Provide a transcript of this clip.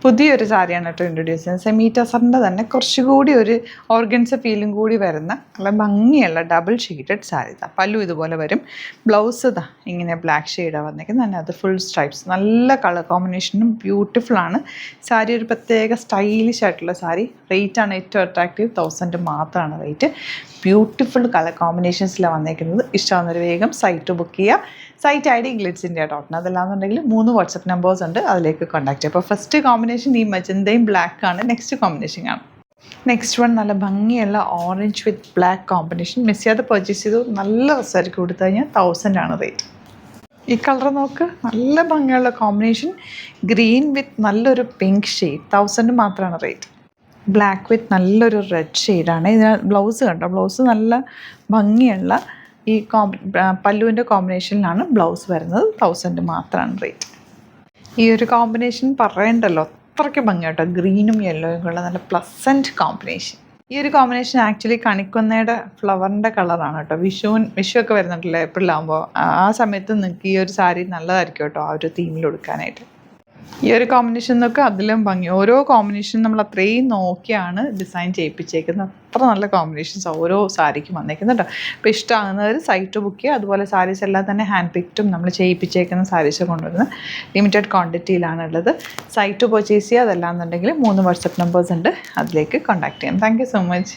പുതിയൊരു സാരിയാണ് കേട്ടോ ഇൻട്രൊഡ്യൂസ് ചെയ്യുന്നത്. സെമി ടസറിൻ്റെ തന്നെ കുറച്ചുകൂടി ഒരു ഓർഗൻസ ഫീലും കൂടി വരുന്ന നല്ല ഭംഗിയുള്ള ഡബിൾ ഷെയ്ഡഡ് സാരി. പല്ലു ഇതുപോലെ വരും. ബ്ലൗസ് ഇങ്ങനെ ബ്ലാക്ക് ഷെയ്ഡാണ് വന്നേക്കുന്നത്. തന്നെ അത് ഫുൾ സ്ട്രൈപ്സ്, നല്ല കളർ കോമ്പിനേഷനും ബ്യൂട്ടിഫുള്ളാണ്. സാരി ഒരു പ്രത്യേക സ്റ്റൈലിഷ് ആയിട്ടുള്ള സാരി. റേറ്റാണ് ഏറ്റവും അട്രാക്റ്റീവ്, 1000 മാത്രമാണ് റേറ്റ്. ബ്യൂട്ടിഫുൾ കളർ കോമ്പിനേഷൻസിലാണ് വന്നേക്കുന്നത്. ഇഷ്ടമാകുന്നൊരു വേഗം സൈറ്റ് ബുക്ക് ചെയ്യുക. Site I D glitz India .in. അതല്ലാന്നുണ്ടെങ്കിൽ 3 വാട്സപ്പ് നമ്പേഴ്സ് ഉണ്ട്, അതിലേക്ക് കോൺടാക്ട് ചെയ്യുക. അപ്പോൾ ഫസ്റ്റ് കോമ്പിനേഷൻ ഈ മജന്തയും ബ്ലാക്കാണ്. നെക്സ്റ്റ് കോമ്പിനേഷൻ ആണ്. നെക്സ്റ്റ് വൺ നല്ല ഭംഗിയുള്ള ഓറഞ്ച് വിത്ത് ബ്ലാക്ക് കോമ്പിനേഷൻ. മിസ് ചെയ്യാതെ പർച്ചേസ് ചെയ്തു. നല്ല റിസൾട്ട് കൊടുത്തു കഴിഞ്ഞാൽ 1000 ആണ് റേറ്റ്. ഈ കളർ നോക്ക്, നല്ല ഭംഗിയുള്ള കോമ്പിനേഷൻ. ഗ്രീൻ വിത്ത് നല്ലൊരു പിങ്ക് ഷെയ്ഡ്. 1000 മാത്രമാണ് റേറ്റ്. ബ്ലാക്ക് വിത്ത് നല്ലൊരു റെഡ് ഷെയ്ഡാണ്. ഇതിന് ബ്ലൗസ് കണ്ടോ, ബ്ലൗസ് നല്ല ഭംഗിയുള്ള ഈ പല്ലുവിൻ്റെ കോമ്പിനേഷനിലാണ് ബ്ലൗസ് വരുന്നത്. 1000 മാത്രമാണ് റേറ്റ്. ഈ ഒരു കോമ്പിനേഷൻ പറയണ്ടല്ലോ, അത്രയ്ക്ക് ഭംഗി കേട്ടോ. ഗ്രീനും യെല്ലോയും ഉള്ള നല്ല പ്ലസൻറ്റ് കോമ്പിനേഷൻ. ഈ ഒരു കോമ്പിനേഷൻ ആക്ച്വലി കണിക്കൊന്നയുടെ ഫ്ലവറിൻ്റെ കളറാണ് കേട്ടോ. വിഷു ഒക്കെ വരുന്നുണ്ടല്ലോ ഏപ്രിലാകുമ്പോൾ. ആ സമയത്ത് നിങ്ങൾക്ക് ഈ ഒരു സാരി നല്ലതായിരിക്കും കേട്ടോ, ആ ഒരു തീമിൽ കൊടുക്കാനായിട്ട്. ഈ ഒരു കോമ്പിനേഷൻ നോക്കുക, അതിലും ഭംഗി. ഓരോ കോമ്പിനേഷനും നമ്മൾ അത്രയും നോക്കിയാണ് ഡിസൈൻ ചെയ്യിപ്പിച്ചേക്കുന്നത്. അത്ര നല്ല കോമ്പിനേഷൻസ് ഓരോ സാരിക്കും വന്നേക്കുന്നുണ്ട്. അപ്പോൾ ഇഷ്ടമാകുന്നവർ സൈറ്റ് ബുക്ക് ചെയ്യുക. അതുപോലെ സാരീസ് എല്ലാം തന്നെ ഹാൻഡ് പിക്റ്റും നമ്മൾ ചെയ്യിപ്പിച്ചേക്കുന്ന സാരീസ് കൊണ്ടുവരുന്നത് ലിമിറ്റഡ് ക്വാണ്ടിറ്റിയിലാണുള്ളത്. സൈറ്റ് പർച്ചേസ് ചെയ്യുക. അതല്ലാന്നുണ്ടെങ്കിൽ 3 വാട്സപ്പ് നമ്പേഴ്സ് ഉണ്ട്, അതിലേക്ക് കോൺടാക്ട് ചെയ്യാം. Thank you so much.